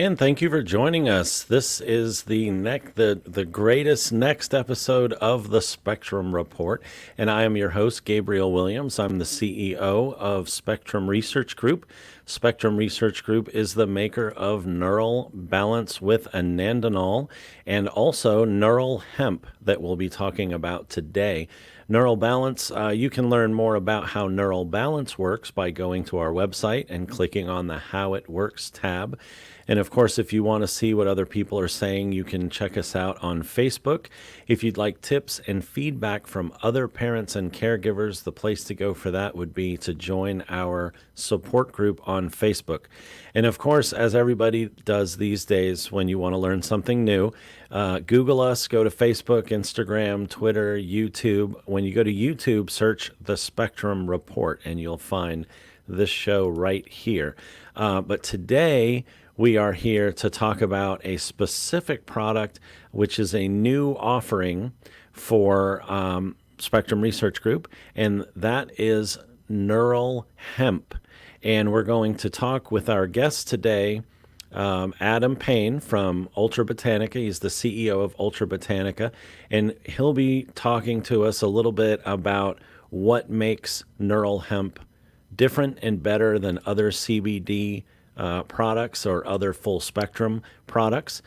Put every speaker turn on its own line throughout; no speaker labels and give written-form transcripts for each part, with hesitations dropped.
And thank you for joining us. This is the greatest next episode of the Spectrum Report, and I am your host, Gabriel Williams. I'm the CEO of Spectrum Research Group. Spectrum Research Group is the maker of Neural Balance with Anandinol and also Neural Hemp that we'll be talking about today. Neural Balance, you can learn more about how Neural Balance works by going to our website and clicking on the How It Works tab. And of course, if you want to see what other people are saying, you can check us out on Facebook. If you'd like tips and feedback from other parents and caregivers, the place to go for that would be to join our support group on Facebook. And of course, as everybody does these days when you want to learn something new, Google us, go to Facebook, Instagram, Twitter, YouTube. When you go to YouTube, search The Spectrum Report, and you'll find this show right here. But today, we are here to talk about a specific product, which is a new offering for Spectrum Research Group, and that is Neural Hemp. And we're going to talk with our guest today, Adam Payne from UltraBotanica. He's the CEO of UltraBotanica, and he'll be talking to us a little bit about what makes Neural Hemp different and better than other CBD products or other full spectrum products.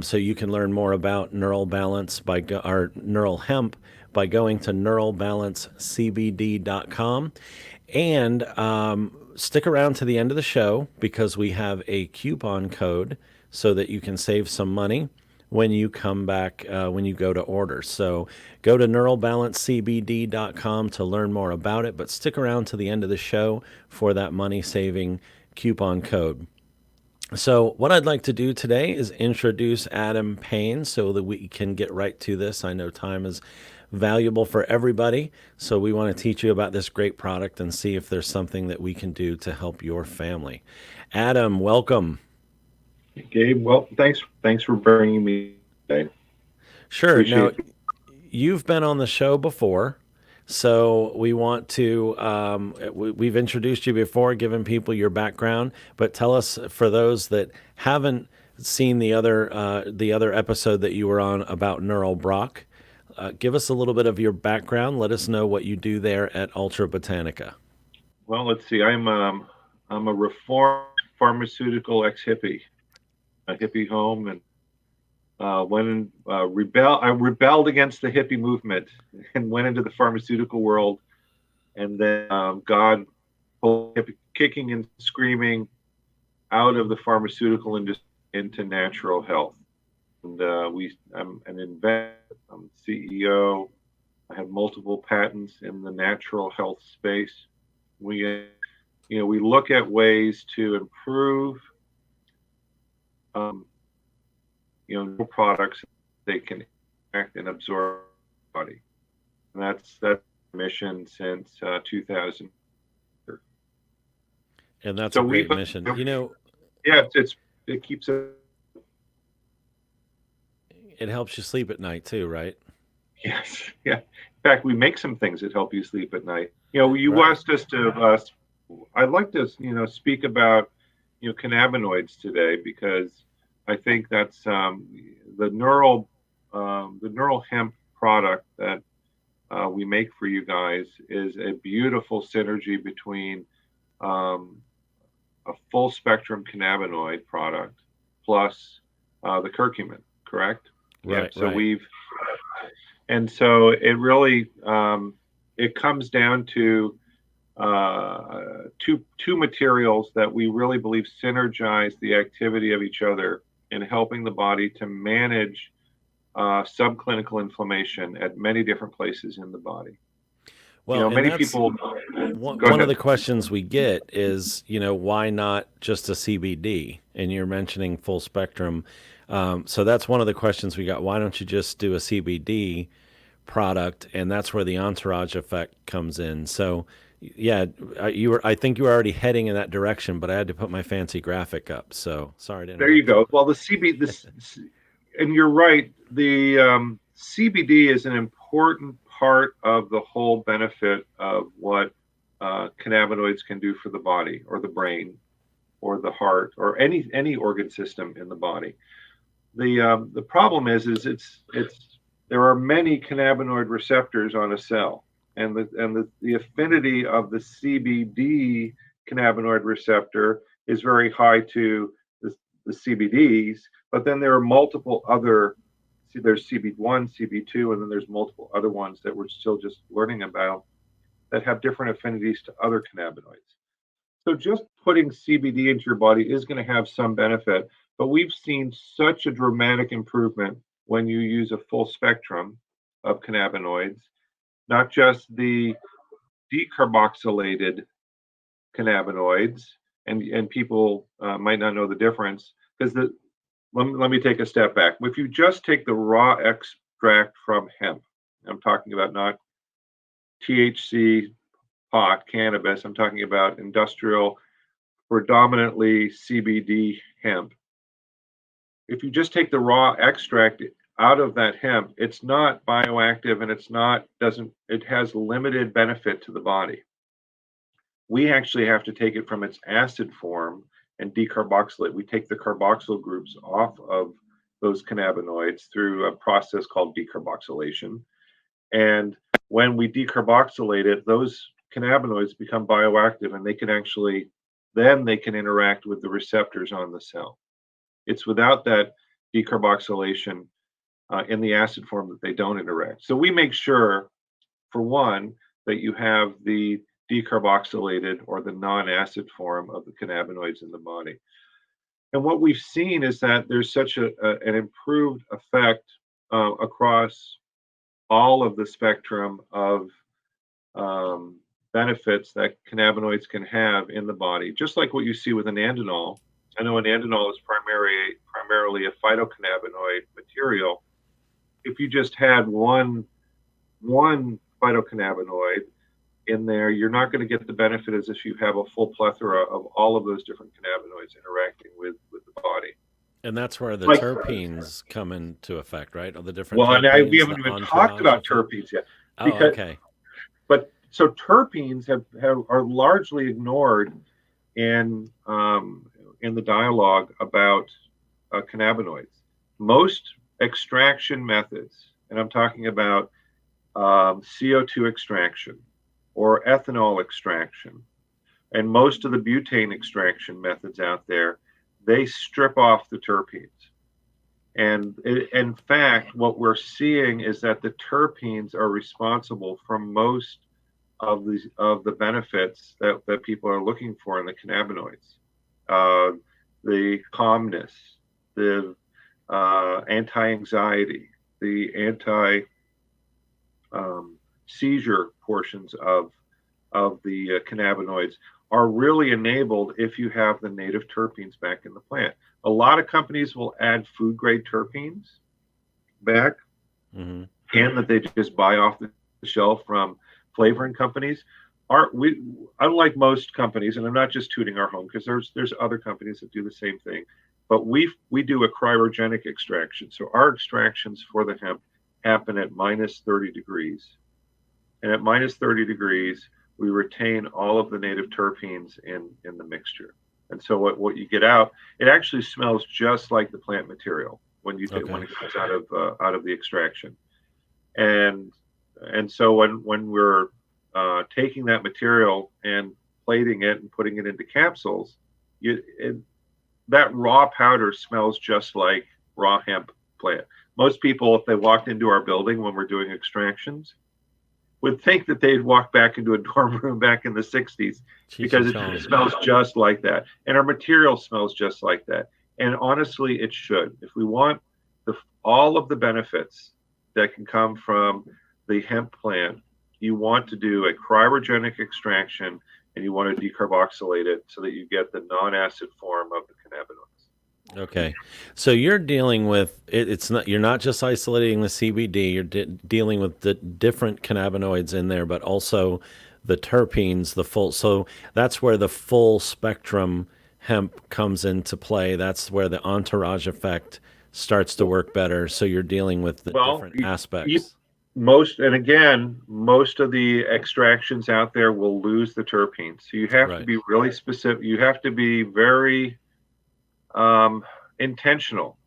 So you can learn more about Neural Balance or Neural Hemp by going to neuralbalancecbd.com. And stick around to the end of the show because we have a coupon code so that you can save some money when you come back, when you go to order. So go to neuralbalancecbd.com to learn more about it, but stick around to the end of the show for that money-saving coupon code. So what I'd like to do today is introduce Adam Payne so that we can get right to this. I know time is valuable for everybody, so we want to teach you about this great product and see if there's something that we can do to help your family. Adam, welcome.
Gabe, well, thanks for bringing me today.
Sure.
Appreciate
Now,
it.
you've been on the show before, so we want to, we've introduced you before, given people your background, but tell us, for those that haven't seen the other episode that you were on about Neural Brock, give us a little bit of your background. Let us know what you do there at UltraBotanica.
Well, let's see. I'm a reformed pharmaceutical ex-hippie, a hippie home, and went and I rebelled against the hippie movement and went into the pharmaceutical world, and then God pulled me kicking and screaming out of the pharmaceutical industry into natural health. And I'm an inventor, I'm CEO. I have multiple patents in the natural health space. We look at ways to improve products they can act and absorb the body. And that's the mission since 2000.
And that's a great mission.
Yeah, it keeps it.
It helps you sleep at night too, right?
Yes, yeah. In fact, we make some things that help you sleep at night. You
Right.
asked us to. I'd like to, speak about, cannabinoids today because I think that's the neural hemp product that we make for you guys is a beautiful synergy between a full spectrum cannabinoid product plus the curcumin, correct?
Right,
Yep. So
right.
so it really it comes down to two materials that we really believe synergize the activity of each other in helping the body to manage subclinical inflammation at many different places in the body.
Well, and
Many
that's
people. Go
one of
ahead.
the questions we get is, why not just a CBD? And you're mentioning full spectrum. So that's one of the questions we got. Why don't you just do a CBD product? And that's where the Entourage Effect comes in. So, yeah, I think you were already heading in that direction, but I had to put my fancy graphic up. So sorry to
There you
interrupt you.
go. Well, and you're right. The CBD is an important part of the whole benefit of what cannabinoids can do for the body or the brain. or the heart or any organ system in the body. The problem is it's there are many cannabinoid receptors on a cell, and the affinity of the CBD cannabinoid receptor is very high to the CBDs, but then there are multiple other. See, there's CB1, CB2, and then there's multiple other ones that we're still just learning about that have different affinities to other cannabinoids. So just putting CBD into your body is going to have some benefit, but we've seen such a dramatic improvement when you use a full spectrum of cannabinoids, not just the decarboxylated cannabinoids, and people might not know the difference because let me take a step back. If you just take the raw extract from hemp, I'm talking about not THC, pot, cannabis, I'm talking about industrial, predominantly CBD hemp. If you just take the raw extract out of that hemp, it's not bioactive and it has limited benefit to the body. We actually have to take it from its acid form and decarboxylate. We take the carboxyl groups off of those cannabinoids through a process called decarboxylation. And when we decarboxylate it, those cannabinoids become bioactive, and they can interact with the receptors on the cell. It's without that decarboxylation in the acid form that they don't interact. So we make sure, for one, that you have the decarboxylated or the non-acid form of the cannabinoids in the body. And what we've seen is that there's such an improved effect across all of the spectrum of benefits that cannabinoids can have in the body, just like what you see with anandinol. I know anandinol is primarily a phytocannabinoid material. If you just had one phytocannabinoid in there, you're not going to get the benefit as if you have a full plethora of all of those different cannabinoids interacting with the body.
And that's where the terpenes come into effect, right? Or the different
well,
terpenes,
and we haven't even talked about terpenes yet.
Because, okay.
But so terpenes are largely ignored in the dialogue about cannabinoids. Most extraction methods, and I'm talking about CO2 extraction or ethanol extraction, and most of the butane extraction methods out there, they strip off the terpenes. And in fact, what we're seeing is that the terpenes are responsible for most of the benefits that people are looking for in the cannabinoids. The calmness, the anti-anxiety, the anti-seizure portions of the cannabinoids are really enabled if you have the native terpenes back in the plant. A lot of companies will add food grade terpenes back, and that they just buy off the shelf from flavoring companies. Unlike most companies, and I'm not just tooting our home because there's other companies that do the same thing, but we do a cryogenic extraction. So our extractions for the hemp happen at minus 30 degrees. And at minus 30 degrees, we retain all of the native terpenes in the mixture. And so what you get out, it actually smells just like the plant material when it comes out of the extraction. And so when we're taking that material and plating it and putting it into capsules, that raw powder smells just like raw hemp plant. Most people, if they walked into our building when we're doing extractions, would think that they'd walk back into a dorm room back in the 60s because it smells just like that. And our material smells just like that. And honestly, it should. If we want all of the benefits that can come from the hemp plant, you want to do a cryogenic extraction and you want to decarboxylate it so that you get the non-acid form of the cannabinoids.
Okay, so you're dealing with you're not just isolating the CBD. You're dealing with the different cannabinoids in there, but also the terpenes, the full. So that's where the full spectrum hemp comes into play. That's where the entourage effect starts to work better. So you're dealing with the different aspects.
most of the extractions out there will lose the terpenes. So you have to
Right.
be really specific. You have to be very intentional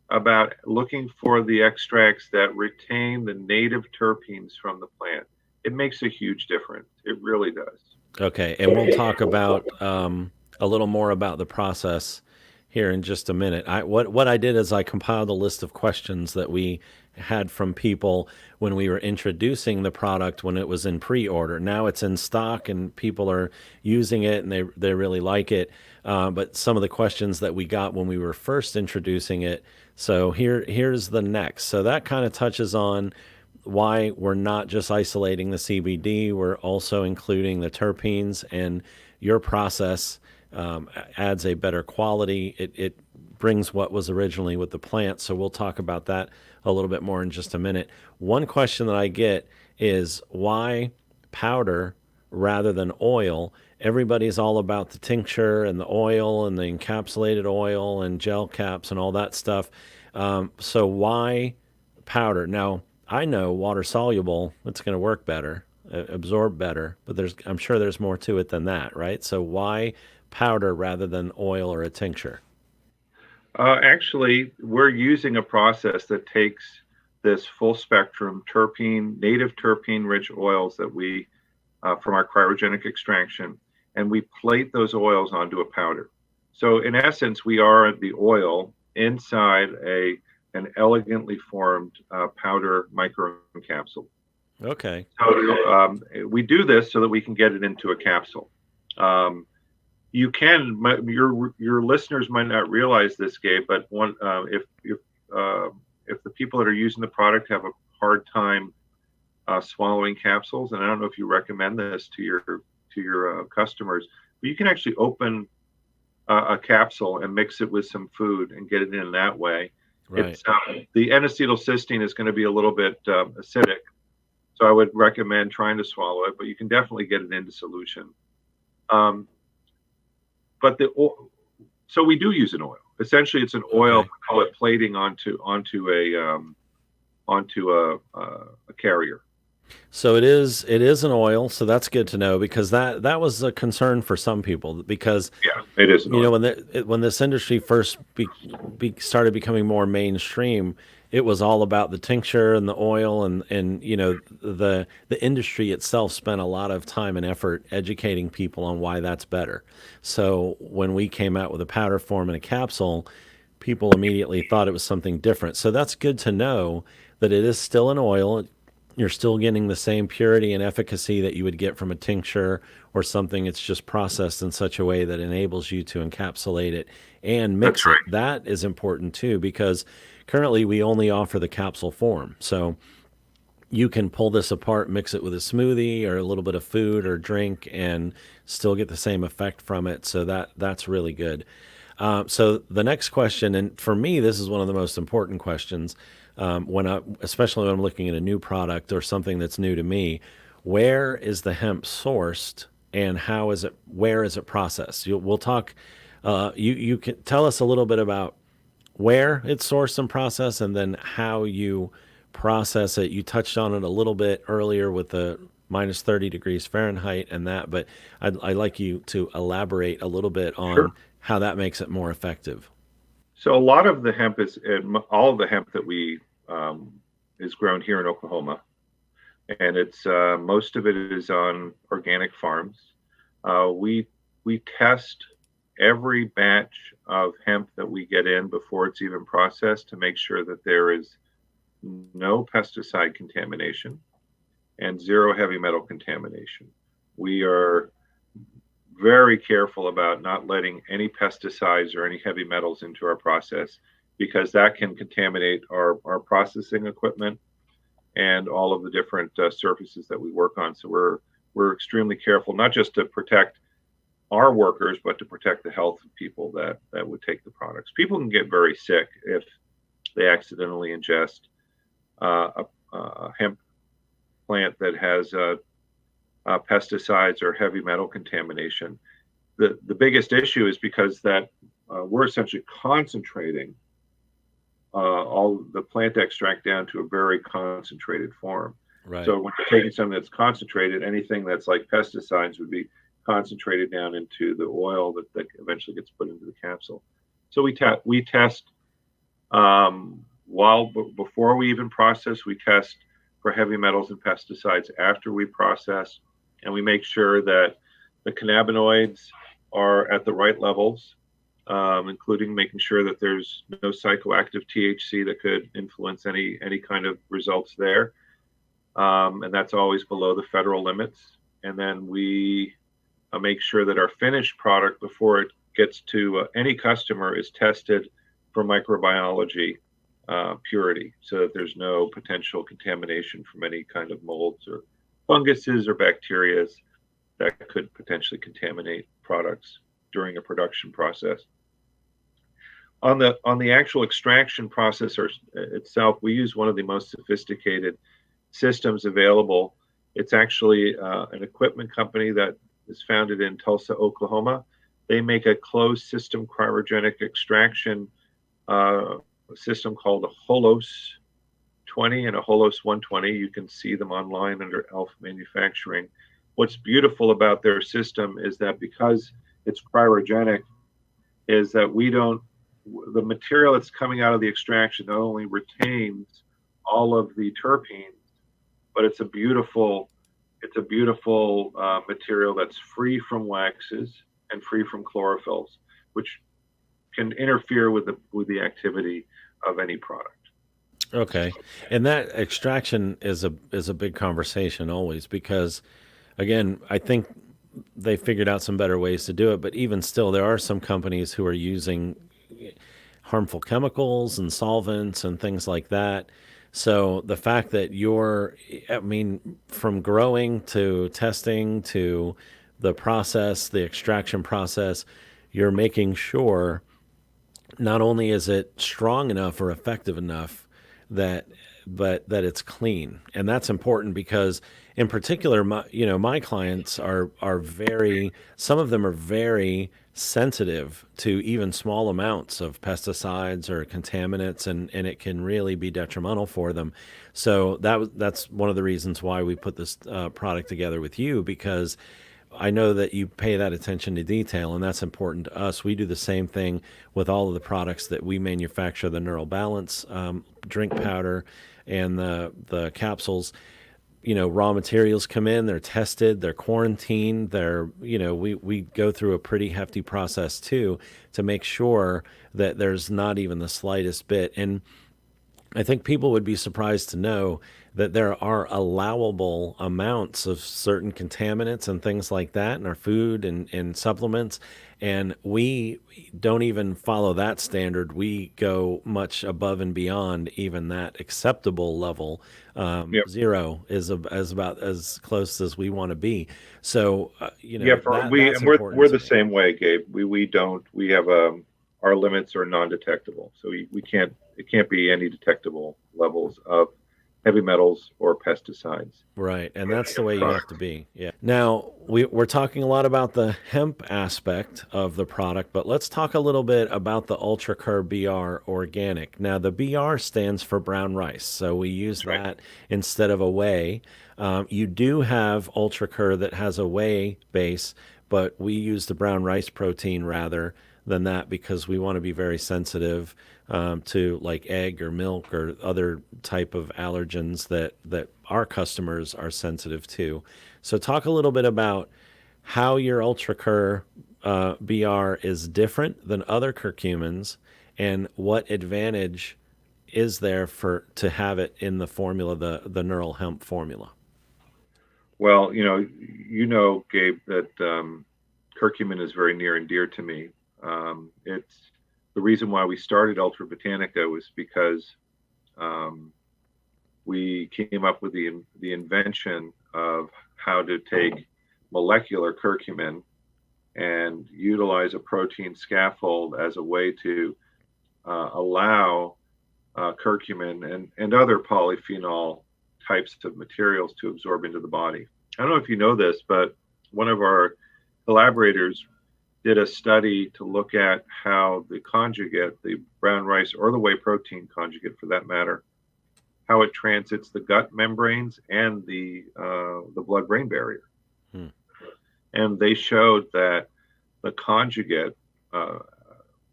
about looking for the extracts that retain the native terpenes from the plant. It makes a huge difference. It really does.
Okay, and we'll talk about a little more about the process here in just a minute. What I did is I compiled a list of questions that we had from people when we were introducing the product when it was in pre-order. Now it's in stock and people are using it and they really like it. But some of the questions that we got when we were first introducing it. So here's the next. So that kind of touches on why we're not just isolating the CBD, we're also including the terpenes, and your process adds a better quality. It brings what was originally with the plant. So we'll talk about that a little bit more in just a minute. One question that I get is why powder rather than oil? Everybody's all about the tincture and the oil and the encapsulated oil and gel caps and all that stuff. So why powder? Now, I know water soluble, it's going to work better, absorb better, but I'm sure there's more to it than that, right? So why powder rather than oil or a tincture?
Actually, we're using a process that takes this full spectrum terpene, native terpene rich oils that we from our cryogenic extraction, and we plate those oils onto a powder. So in essence, we are the oil inside an elegantly formed powder microcapsule.
Okay.
So we do this so that we can get it into a capsule. Um, your listeners might not realize this, Gabe, but if the people that are using the product have a hard time swallowing capsules, and I don't know if you recommend this to your customers, but you can actually open a capsule and mix it with some food and get it in that way.
Right.
It's the N-acetylcysteine is going to be a little bit acidic, so I would recommend trying to swallow it, but you can definitely get it into solution. Um, but so we do use an oil. Essentially, it's an oil.
Okay.
We call it plating onto a carrier.
So it is an oil, so that's good to know because that was a concern for some people because
Yeah, it is an oil.
when this industry first started becoming more mainstream, it was all about the tincture and the oil and the industry itself spent a lot of time and effort educating people on why that's better. So when we came out with a powder form and a capsule, people immediately thought it was something different. So that's good to know that it is still an oil. You're still getting the same purity and efficacy that you would get from a tincture or something. It's just processed in such a way that enables you to encapsulate it and
That's
mix it.
right.
That is important too, because currently we only offer the capsule form. So you can pull this apart, mix it with a smoothie or a little bit of food or drink, and still get the same effect from it. So that's really good. So the next question, and for me, this is one of the most important questions especially when I'm looking at a new product or something that's new to me. Where is the hemp sourced, and where is it processed? We'll talk. You can tell us a little bit about where it's sourced and processed, and then how you process it. You touched on it a little bit earlier with the minus 30 degrees Fahrenheit and that, but I'd like you to elaborate a little bit on
Sure.
how that makes it more effective.
So a lot of the hemp all of the hemp that we is grown here in Oklahoma, and it's most of it is on organic farms. We test every batch of hemp that we get in before it's even processed to make sure that there is no pesticide contamination and zero heavy metal contamination. We are very careful about not letting any pesticides or any heavy metals into our process because that can contaminate our processing equipment and all of the different surfaces that we work on. So we're extremely careful, not just to protect our workers, but to protect the health of people that would take the products. People can get very sick if they accidentally ingest a hemp plant that has pesticides or heavy metal contamination. The biggest issue is because that we're essentially concentrating all the plant extract down to a very concentrated form.
Right.
So when you're taking something that's concentrated, anything that's like pesticides would be concentrated down into the oil that eventually gets put into the capsule. So we test before we even process. We test for heavy metals and pesticides after we process, and we make sure that the cannabinoids are at the right levels, including making sure that there's no psychoactive THC that could influence any kind of results there. And that's always below the federal limits. And then we make sure that our finished product, before it gets to any customer, is tested for microbiology purity, so that there's no potential contamination from any kind of molds or funguses or bacteria that could potentially contaminate products during a production process. On the actual extraction process itself, we use one of the most sophisticated systems available. It's actually an equipment company that is founded in Tulsa, Oklahoma. They make a closed system cryogenic extraction system called a Holos 20 and a Holos 120. You can see them online under Alpha Manufacturing. What's beautiful about their system is that because it's cryogenic, is that the material that's coming out of the extraction not only retains all of the terpenes, but it's a beautiful material that's free from waxes and free from chlorophylls, which can interfere with the activity of any product.
Okay. And that extraction is a big conversation always, because again, I think they figured out some better ways to do it, but even still there are some companies who are using harmful chemicals and solvents and things like that. So the fact that from growing to testing to the process, the extraction process, you're making sure not only is it strong enough or effective enough but that it's clean. And that's important because in particular, my clients are some of them are very sensitive to even small amounts of pesticides or contaminants, and it can really be detrimental for them. So that's one of the reasons why we put this product together with you, because I know that you pay that attention to detail, and that's important to us. We do the same thing with all of the products that we manufacture, the Neural Balance drink powder and the capsules. Raw materials come in, they're tested, they're quarantined, we go through a pretty hefty process too to make sure that there's not even the slightest bit. And I think people would be surprised to know that there are allowable amounts of certain contaminants and things like that in our food and supplements. And we don't even follow that standard. We go much above and beyond even that acceptable level.
Yep.
Zero is about as close as we want to be. So,
we're the same way, Gabe. We have our limits are non-detectable. So it can't be any detectable levels of heavy metals or pesticides.
Right, and that's the way you have to be. Yeah. Now, we're talking a lot about the hemp aspect of the product, but let's talk a little bit about the UltraCur-BR Organic. Now, the BR stands for brown rice, so we use that instead of a whey. You do have UltraCur that has a whey base, but we use the brown rice protein rather than that because we want to be very sensitive to like egg or milk or other type of allergens that our customers are sensitive to. So talk a little bit about how your UltraCur BR is different than other curcumins and what advantage is there to have it in the formula, the Neural Hemp formula.
Well, Gabe, that curcumin is very near and dear to me. It's the reason why we started UltraBotanica was because we came up with the invention of how to take molecular curcumin and utilize a protein scaffold as a way to allow curcumin and other polyphenol types of materials to absorb into the body. I don't know if you know this, but one of our collaborators did a study to look at how the conjugate, the brown rice or the whey protein conjugate for that matter, how it transits the gut membranes and the blood-brain barrier.
Hmm.
And they showed that the conjugate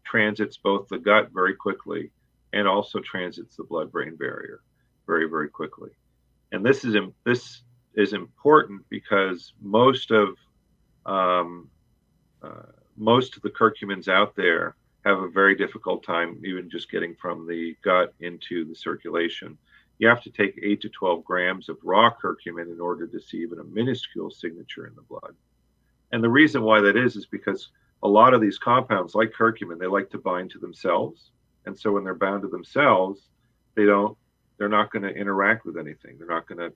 transits both the gut very quickly and also transits the blood-brain barrier very, very quickly. And this is important because most of the curcumins out there have a very difficult time even just getting from the gut into the circulation. You have to take 8 to 12 grams of raw curcumin in order to see even a minuscule signature in the blood. And the reason why that is because a lot of these compounds, like curcumin, they like to bind to themselves. And so when they're bound to themselves, they're not going to interact with anything. They're not going to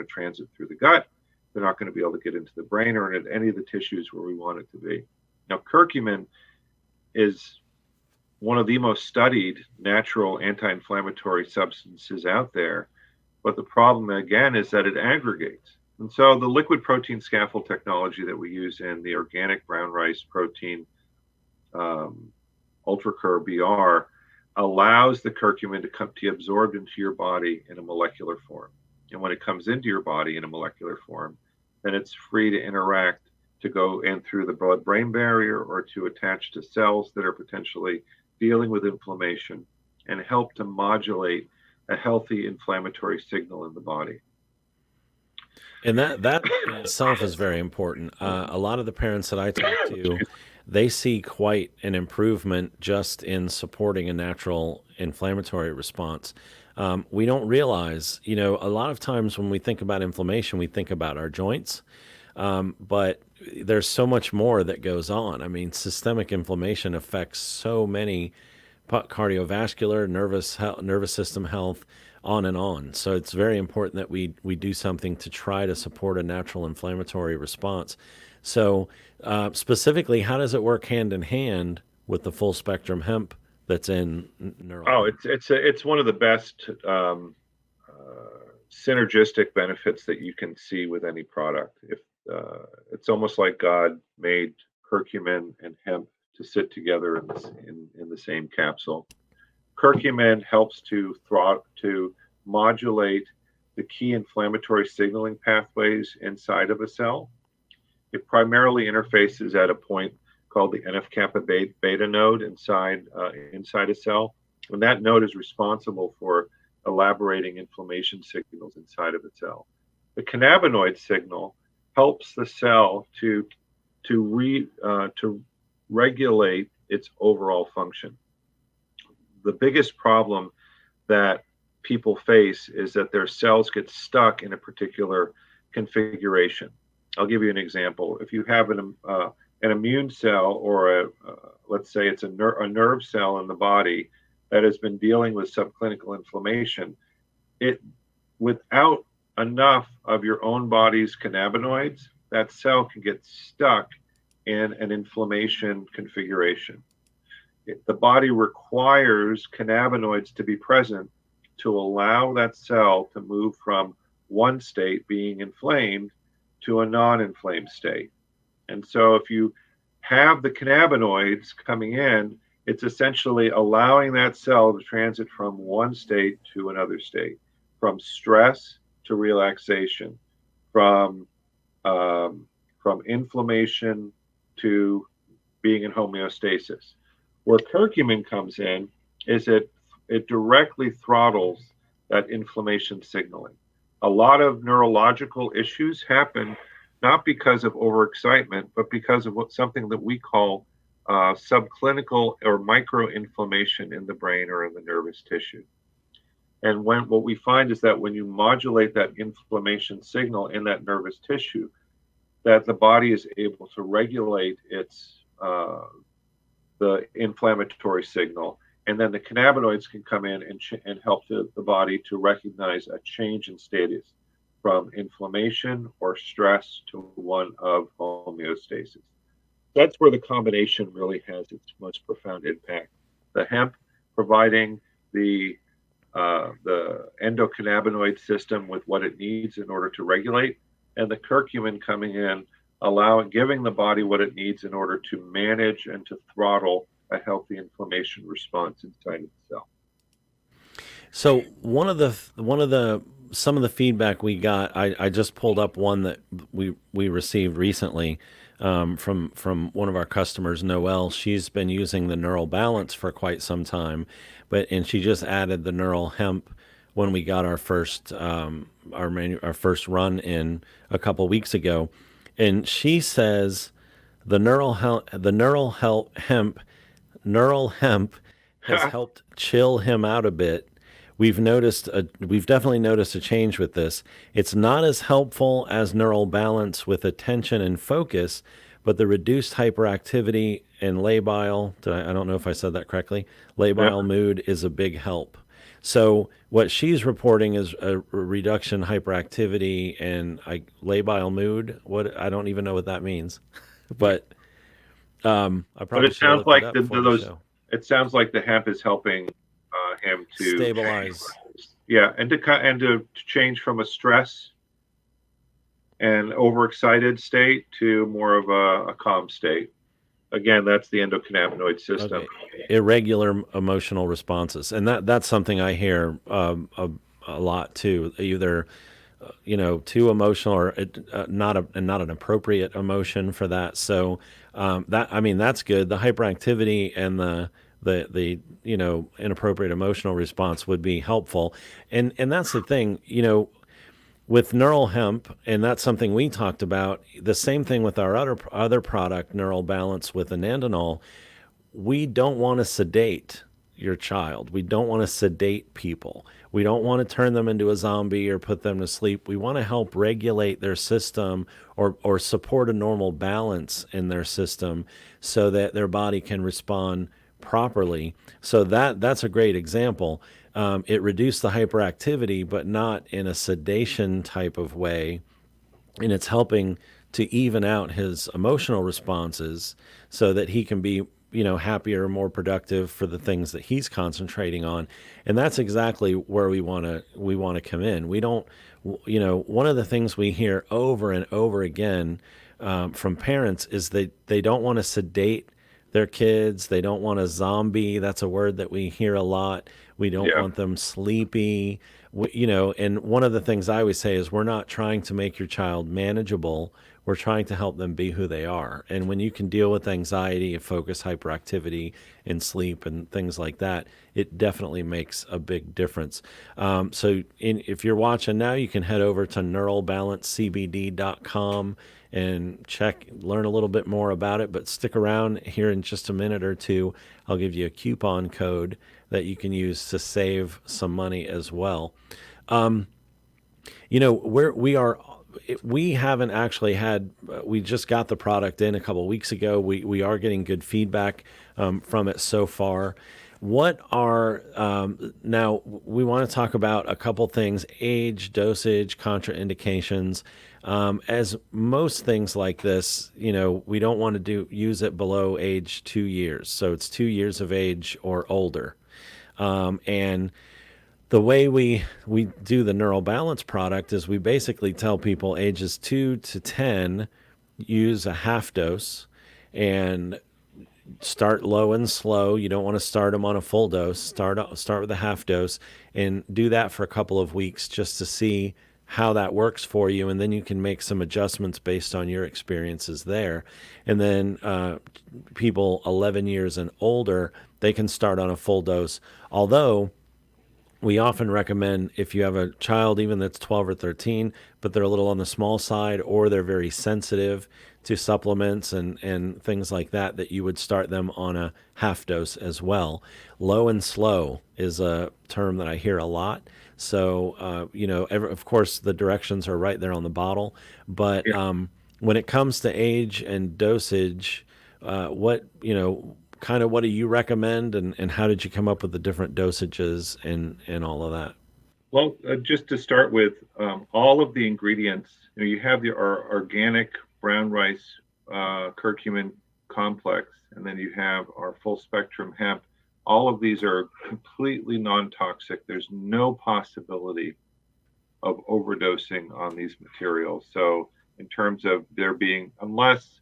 transit through the gut. They're not going to be able to get into the brain or into any of the tissues where we want it to be. Now, curcumin is one of the most studied natural anti-inflammatory substances out there. But the problem, again, is that it aggregates. And so the liquid protein scaffold technology that we use in the organic brown rice protein, UltraCur-BR, allows the curcumin to be absorbed into your body in a molecular form. And when it comes into your body in a molecular form, then it's free to interact, to go in through the blood-brain barrier or to attach to cells that are potentially dealing with inflammation and help to modulate a healthy inflammatory signal in the body.
And that in itself is very important. A lot of the parents that I talk to, they see quite an improvement just in supporting a natural inflammatory response. We don't realize, a lot of times when we think about inflammation, we think about our joints, but there's so much more that goes on. I mean, systemic inflammation affects so many cardiovascular, nervous system health, on and on. So it's very important that we do something to try to support a natural inflammatory response. So specifically, how does it work hand in hand with the full spectrum hemp that's in Neural Hemp?
It's one of the best synergistic benefits that you can see with any product. If it's almost like God made curcumin and hemp to sit together in the same capsule. Curcumin helps to modulate the key inflammatory signaling pathways inside of a cell. It primarily interfaces at a point called the NF-kappa beta node inside a cell. And that node is responsible for elaborating inflammation signals inside of a cell. The cannabinoid signal helps the cell to regulate its overall function. The biggest problem that people face is that their cells get stuck in a particular configuration. I'll give you an example. If you have an immune cell, or let's say it's a nerve cell in the body that has been dealing with subclinical inflammation, without enough of your own body's cannabinoids, that cell can get stuck in an inflammation configuration. The body requires cannabinoids to be present to allow that cell to move from one state, being inflamed, to a non-inflamed state. And so if you have the cannabinoids coming in, it's essentially allowing that cell to transit from one state to another state, from stress to relaxation, from inflammation to being in homeostasis. Where curcumin comes in is it directly throttles that inflammation signaling. A lot of neurological issues happen not because of overexcitement, but because of something that we call subclinical or microinflammation in the brain or in the nervous tissue. And what we find is that when you modulate that inflammation signal in that nervous tissue, that the body is able to regulate the inflammatory signal, and then the cannabinoids can come in and help the body to recognize a change in status from inflammation or stress to one of homeostasis. That's where the combination really has its most profound impact. The hemp providing the endocannabinoid system with what it needs in order to regulate, and the curcumin coming in giving the body what it needs in order to manage and to throttle a healthy inflammation response inside of the cell.
So some of the feedback we got, I just pulled up one that we received recently from one of our customers, Noelle. She's been using the Neural Balance for quite some time, and she just added the Neural Hemp when we got our first our first run in a couple weeks ago, and she says Neural Hemp has helped chill him out a bit. We've definitely noticed a change with this. It's not as helpful as Neural Balance with attention and focus, but the reduced hyperactivity and labile, I don't know if I said that correctly, labile mood is a big help. So what she's reporting is a reduction in hyperactivity and labile mood. What, I don't even know what that means, but I
But
probably
it
should have
sounds
looked it
like
up before the show.
it sounds like the hemp is helping him to
Stabilize.
and to change from a stress and overexcited state to more of a calm state. Again, that's the endocannabinoid system.
Okay. Irregular emotional responses, and that's something I hear a lot too. Either too emotional or not an appropriate emotion for that. So that's good. The hyperactivity and the inappropriate emotional response would be helpful, and that's the thing. With Neural Hemp, and that's something we talked about. The same thing with our other product, Neural Balance with anandinol. We don't want to sedate your child. We don't want to sedate people. We don't want to turn them into a zombie or put them to sleep. We want to help regulate their system or support a normal balance in their system so that their body can respond properly. So that's a great example. It reduced the hyperactivity, but not in a sedation type of way. And it's helping to even out his emotional responses so that he can be happier, more productive for the things that he's concentrating on. And that's exactly where we want to come in. We don't, one of the things we hear over and over again from parents is they don't want to sedate their kids. They don't want a zombie. That's a word that we hear a lot. We don't want them sleepy. And one of the things I always say is we're not trying to make your child manageable. We're trying to help them be who they are. And when you can deal with anxiety, focus, hyperactivity, and sleep and things like that, it definitely makes a big difference. If you're watching now, you can head over to neuralbalancecbd.com and learn a little bit more about it. But stick around here in just a minute or two. I'll give you a coupon code that you can use to save some money as well. We haven't actually had, we just got the product in a couple of weeks ago. We are getting good feedback from it so far. Now we want to talk about a couple things: age, dosage, contraindications. As most things like this, we don't want to use it below age 2 years. So it's 2 years of age or older. And the way we do the Neural Balance product is we basically tell people ages 2 to 10, use a half dose and start low and slow. You don't want to start them on a full dose. Start with a half dose and do that for a couple of weeks just to see how that works for you. And then you can make some adjustments based on your experiences there. And then people 11 years and older, they can start on a full dose. Although we often recommend, if you have a child even that's 12 or 13, but they're a little on the small side or they're very sensitive to supplements and things like that, that you would start them on a half dose as well. Low and slow is a term that I hear a lot. So, of course, the directions are right there on the bottle. But when it comes to age and dosage, what do you recommend, and how did you come up with the different dosages and all of that?
Well, just to start with, all of the ingredients, you have our organic brown rice curcumin complex, and then you have our full spectrum hemp. All of these are completely non-toxic. There's no possibility of overdosing on these materials. So in terms of there being, unless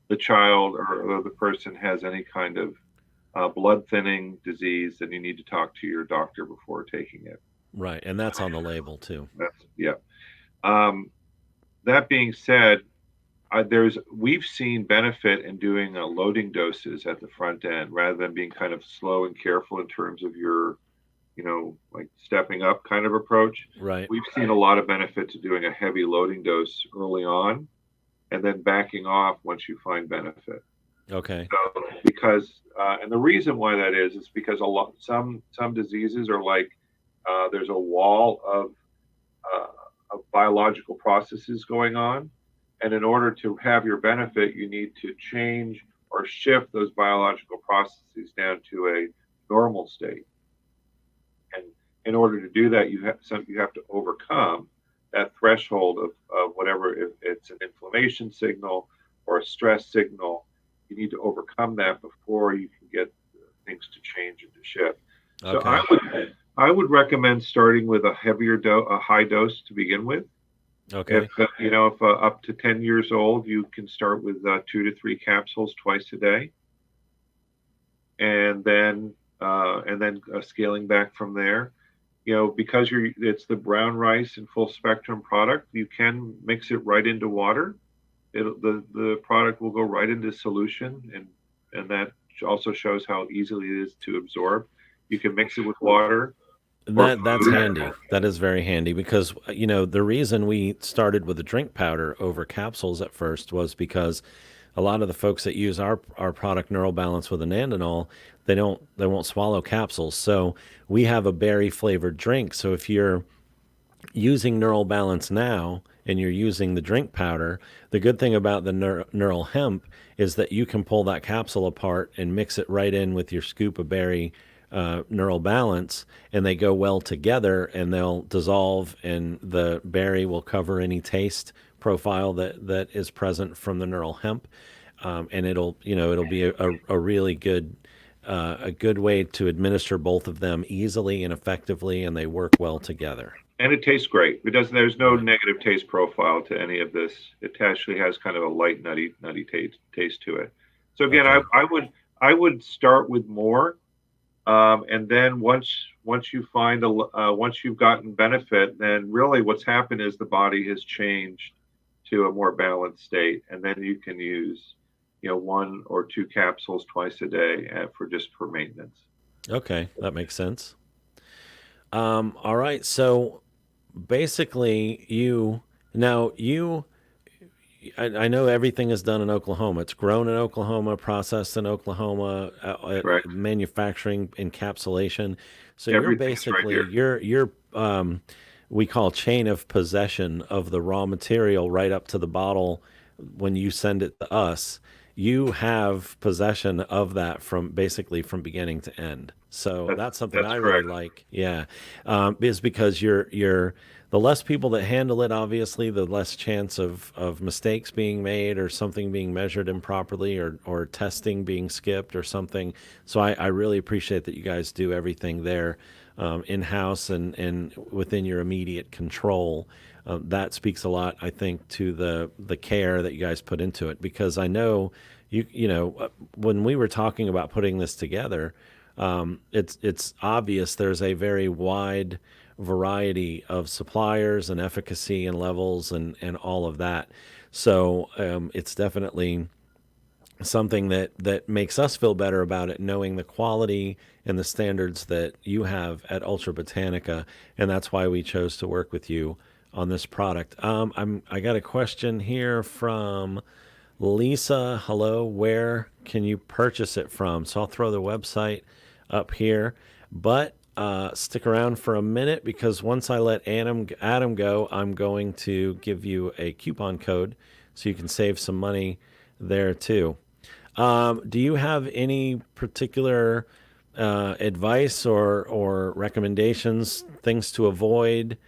the child or the person has any kind of blood thinning disease, then you need to talk to your doctor before taking it.
Right, and that's on the label too.
That's yeah. Um, that being said, we've seen benefit in doing loading doses at the front end rather than being kind of slow and careful in terms of your, like stepping up kind of approach.
Right.
We've seen a lot of benefit to doing a heavy loading dose early on and then backing off once you find benefit.
Okay.
So, because and the reason why that is because some diseases are like there's a wall of biological processes going on, and in order to have your benefit, you need to change or shift those biological processes down to a normal state. And in order to do that, you have to overcome that threshold of whatever, if it's an inflammation signal or a stress signal, you need to overcome that before you can get things to change and to shift. So
Okay.
I would recommend starting with a high dose to begin with.
Okay.
If up to 10 years old, you can start with 2 to 3 capsules twice a day, and then scaling back from there. Because it's the brown rice and full spectrum product, you can mix it right into water. The product will go right into solution, and that also shows how easily it is to absorb. You can mix it with water or
That's
food.
handy. That is very handy because the reason we started with the drink powder over capsules at first was because a lot of the folks that use our product Neural Balance with anandinol, they won't swallow capsules. So we have a berry flavored drink. So if you're using Neural Balance now and you're using the drink powder, the good thing about the Neural Hemp is that you can pull that capsule apart and mix it right in with your scoop of berry Neural Balance, and they go well together, and they'll dissolve, and the berry will cover any taste profile that is present from the Neural Hemp, and it'll be a really good a good way to administer both of them easily and effectively, and they work well together.
And it tastes great. There's no
Right.
negative taste profile to any of this. It actually has kind of a light nutty taste to it. So again,
Okay.
I would start with more, and then once you find once you've gotten benefit, then really what's happened is the body has changed to a more balanced state, and then you can use 1 or 2 capsules twice a day for maintenance.
Okay, that makes sense. All right. So basically, I know everything is done in Oklahoma. It's grown in Oklahoma, processed in Oklahoma,
Correct.
manufacturing, encapsulation. So you're
Everything's right
basically
here.
we call chain of possession of the raw material right up to the bottle when you send it to us. You have possession of that from basically from beginning to end. So
That's
that's something
that's
I really
correct.
like. Yeah, is because you're the less people that handle it, obviously, the less chance of mistakes being made or something being measured improperly or testing being skipped or something. So I really appreciate that you guys do everything there in house and within your immediate control. That speaks a lot, I think, to the care that you guys put into it because I know when we were talking about putting this together, it's obvious there's a very wide variety of suppliers and efficacy and levels and all of that. So it's definitely something that makes us feel better about it, knowing the quality and the standards that you have at UltraBotanica, and that's why we chose to work with you on this product. I got a question here from Lisa. Hello, where can you purchase it from? So I'll throw the website up here, but stick around for a minute because once I let Adam go, I'm going to give you a coupon code so you can save some money there too. Do you have any particular advice or recommendations, things to avoid?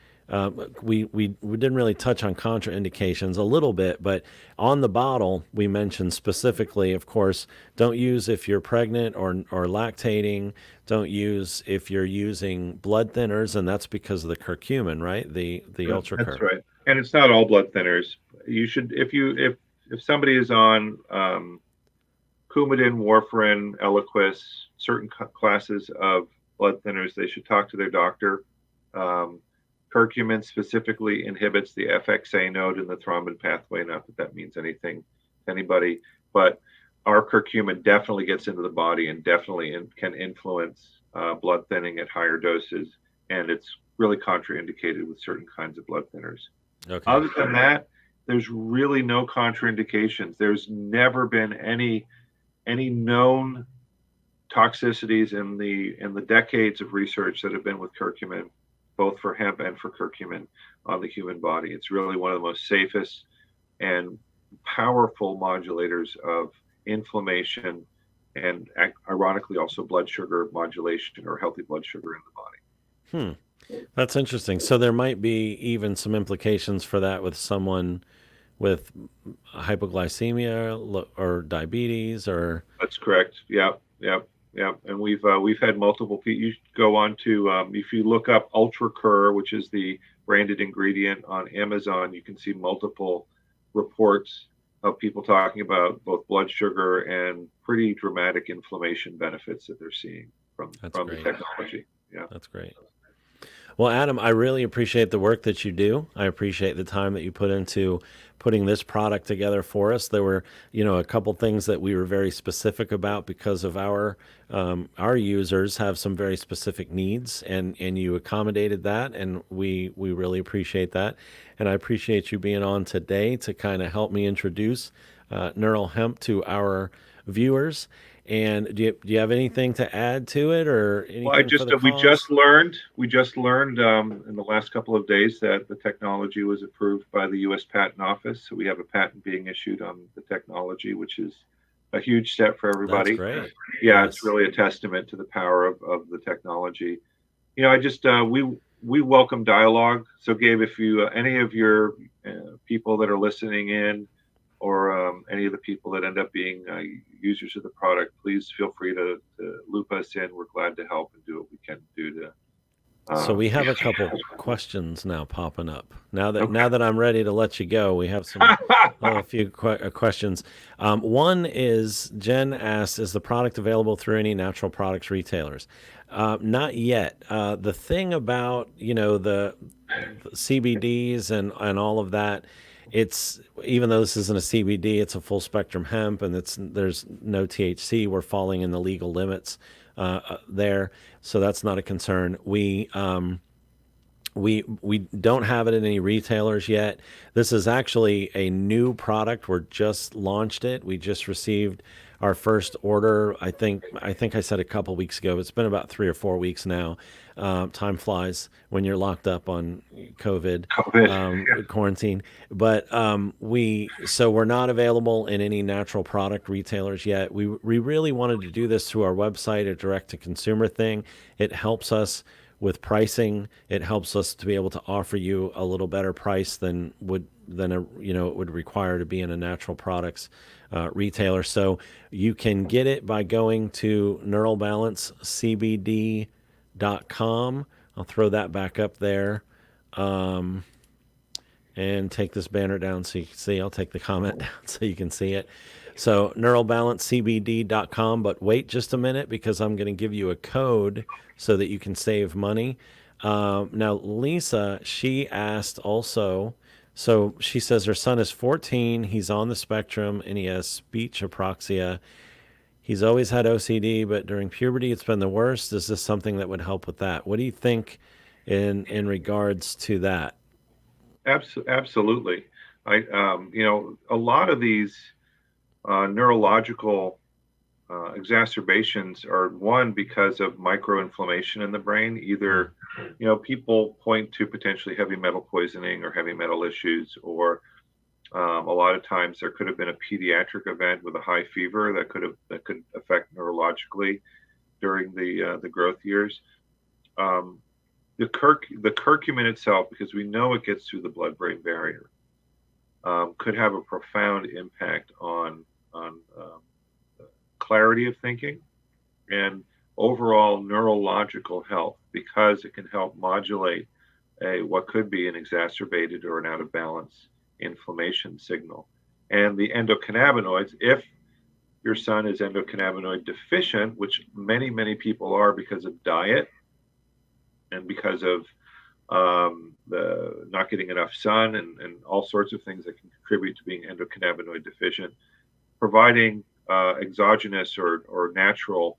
We didn't really touch on contraindications a little bit, but on the bottle we mentioned specifically, of course, don't use if you're pregnant or lactating. Don't use if you're using blood thinners, and that's because of the curcumin, right? The
That's
UltraCur.
right. And it's not all blood thinners. you should, if somebody is on Coumadin, warfarin, Eliquis, certain classes of blood thinners, they should talk to their doctor. Curcumin specifically inhibits the FXA node in the thrombin pathway. Not that that means anything to anybody, but our curcumin definitely gets into the body and definitely can influence blood thinning at higher doses, and it's really contraindicated with certain kinds of blood thinners.
Okay.
Other than that, there's really no contraindications. There's never been any known toxicities in the decades of research that have been with curcumin, both for hemp and for curcumin on the human body. It's really one of the most safest and powerful modulators of inflammation and ironically also blood sugar modulation or healthy blood sugar in the
body. That's interesting. So there might be even some implications for that with someone with hypoglycemia or diabetes, or
that's correct. Yeah. And we've had multiple people. You go on to if you look up UltraCur, which is the branded ingredient on Amazon, you can see multiple reports of people talking about both blood sugar and pretty dramatic inflammation benefits that they're seeing from the technology. Yeah,
that's great. Well, Adam, I really appreciate the work that you do. I appreciate the time that you put into putting this product together for us. There were, a couple things that we were very specific about because of our users have some very specific needs, and you accommodated that, and we really appreciate that. And I appreciate you being on today to kind of help me introduce Neural Hemp to our viewers. And do you have anything to add to it, or anything?
Well, we just learned in the last couple of days that the technology was approved by the U.S. Patent Office. So we have a patent being issued on the technology, which is a huge step for everybody.
That's great.
Yeah, yes. It's really a testament to the power of the technology. We welcome dialogue. So, Gabe, if you any of your people that are listening in, or any of the people that end up being users of the product, please feel free to loop us in. We're glad to help and do what we can do to.
So we have a couple questions now popping up. Now that I'm ready to let you go, we have a few questions. One is, Jen asks, is the product available through any natural products retailers? Not yet. The thing about the CBDs and all of that, it's, even though this isn't a CBD, it's a full spectrum hemp, and there's no THC. We're falling in the legal limits there, so that's not a concern. We don't have it in any retailers yet. This is actually a new product. We're just launched it. We just received our first order. I think I said a couple weeks ago. It's been about 3 or 4 weeks now. Time flies when you're locked up on COVID. Quarantine. But we're not available in any natural product retailers yet. We really wanted to do this through our website, a direct to consumer thing. It helps us with pricing. It helps us to be able to offer you a little better price than it would require to be in a natural products retailer. So you can get it by going to neuralbalancecbd.com. I'll throw that back up there, and take this banner down so you can see. I'll take the comment down so you can see it. So neuralbalancecbd.com, but wait just a minute because I'm going to give you a code so that you can save money. Now, Lisa, she asked also, so she says her son is 14, he's on the spectrum, and he has speech apraxia. He's always had OCD, but during puberty it's been the worst. Is this something that would help with that? What do you think in regards to that?
Absolutely. A lot of these neurological exacerbations are because of microinflammation in the brain. Either, people point to potentially heavy metal poisoning or heavy metal issues, or a lot of times there could have been a pediatric event with a high fever that could affect neurologically during the growth years. The curcumin itself, because we know it gets through the blood-brain barrier, could have a profound impact on clarity of thinking and overall neurological health, because it can help modulate what could be an exacerbated or an out of balance inflammation signal. And the endocannabinoids, if your son is endocannabinoid deficient, which many, many people are because of diet and because of the not getting enough sun and all sorts of things that can contribute to being endocannabinoid deficient, providing exogenous or natural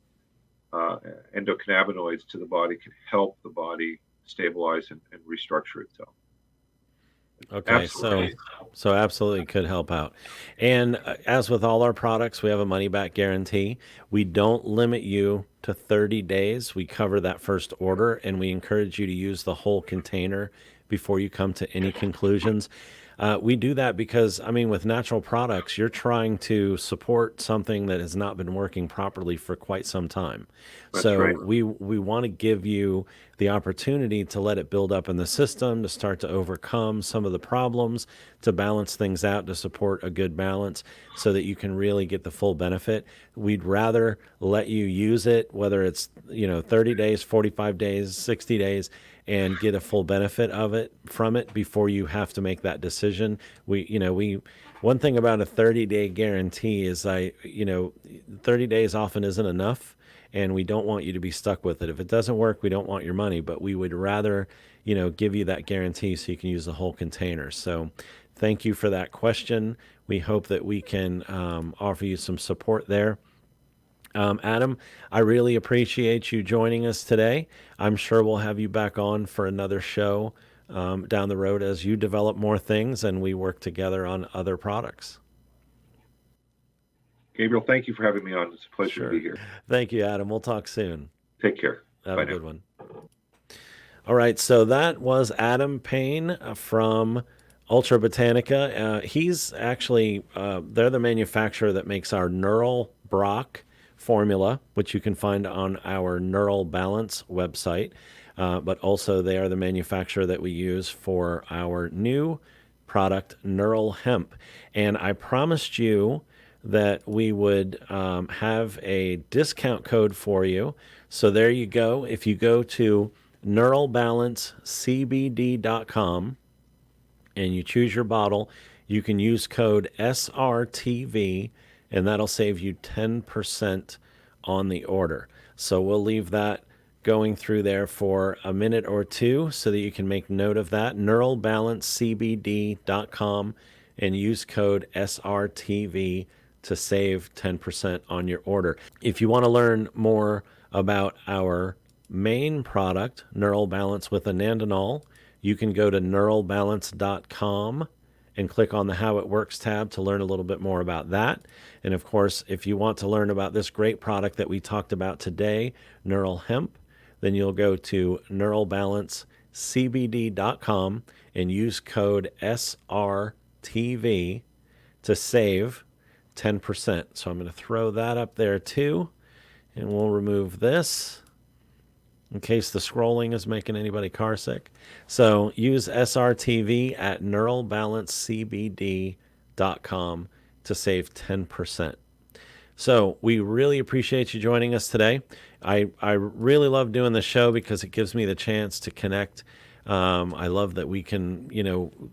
endocannabinoids to the body can help the body stabilize and restructure itself.
Okay,
Absolutely.
so absolutely could help out. And as with all our products, we have a money back guarantee. We don't limit you to 30 days. We cover that first order, and we encourage you to use the whole container before you come to any conclusions. We do that because, I mean, with natural products, you're trying to support something that has not been working properly for quite some time.
That's
So
right.
we want to give you the opportunity to let it build up in the system, to start to overcome some of the problems, to balance things out, to support a good balance so that you can really get the full benefit. We'd rather let you use it, whether it's, 30 days, 45 days, 60 days, and get a full benefit of it from it before you have to make that decision. One thing about a 30-day guarantee is 30 days often isn't enough, and we don't want you to be stuck with it. If it doesn't work, we don't want your money, but we would rather, give you that guarantee so you can use the whole container. So thank you for that question. We hope that we can offer you some support there. Adam, I really appreciate you joining us today. I'm sure we'll have you back on for another show down the road as you develop more things and we work together on other products.
Gabriel, thank you for having me on. It's a pleasure to be
Sure.
here.
Thank you, Adam. We'll talk soon.
Take care.
Have
Bye
a
now.
good one. All right, so that was Adam Payne from UltraBotanica. He's actually, they're the manufacturer that makes our Neural Brock formula, which you can find on our Neural Balance website. But also, they are the manufacturer that we use for our new product, Neural Hemp. And I promised you that we would have a discount code for you. So there you go. If you go to neuralbalancecbd.com and you choose your bottle, you can use code SRTV, and that'll save you 10% on the order. So we'll leave that going through there for a minute or two so that you can make note of that. Neuralbalancecbd.com and use code SRTV to save 10% on your order. If you want to learn more about our main product, Neural Balance with anandinol, you can go to neuralbalance.com and click on the How It Works tab to learn a little bit more about that. And of course, if you want to learn about this great product that we talked about today, Neural Hemp, then you'll go to neuralbalancecbd.com and use code SRTV to save 10%. So I'm going to throw that up there too, and we'll remove this in case the scrolling is making anybody car sick. So use SRTV at neuralbalancecbd.com to save 10%. So we really appreciate you joining us today. I really love doing the show because it gives me the chance to connect. I love that we can,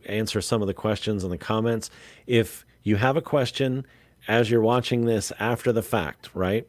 answer some of the questions in the comments. If you have a question as you're watching this after the fact, right?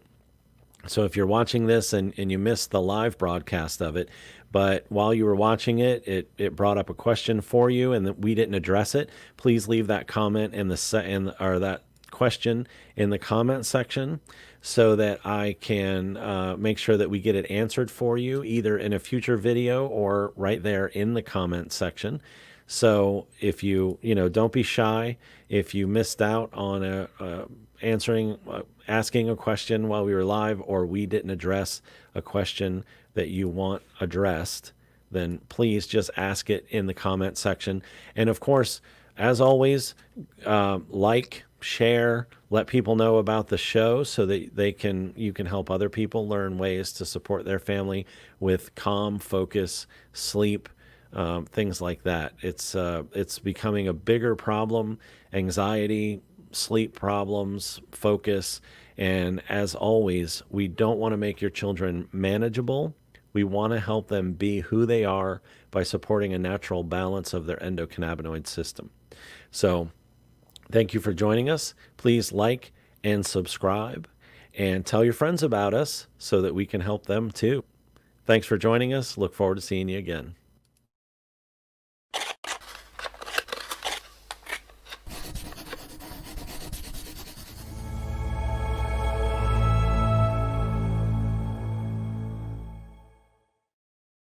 So if you're watching this and you missed the live broadcast of it, but while you were watching it, it brought up a question for you and that we didn't address it, please leave that comment or that question in the comment section so that I can make sure that we get it answered for you either in a future video or right there in the comment section. So if you, don't be shy. If you missed out on asking a question while we were live, or we didn't address a question that you want addressed, then please just ask it in the comment section. And of course, as always, share, let people know about the show so that you can help other people learn ways to support their family with calm, focus, sleep, things like that. It's becoming a bigger problem, anxiety, sleep problems, focus. And as always, we don't want to make your children manageable. We want to help them be who they are by supporting a natural balance of their endocannabinoid system. So thank you for joining us. Please like and subscribe and tell your friends about us so that we can help them too. Thanks for joining us. Look forward to seeing you again.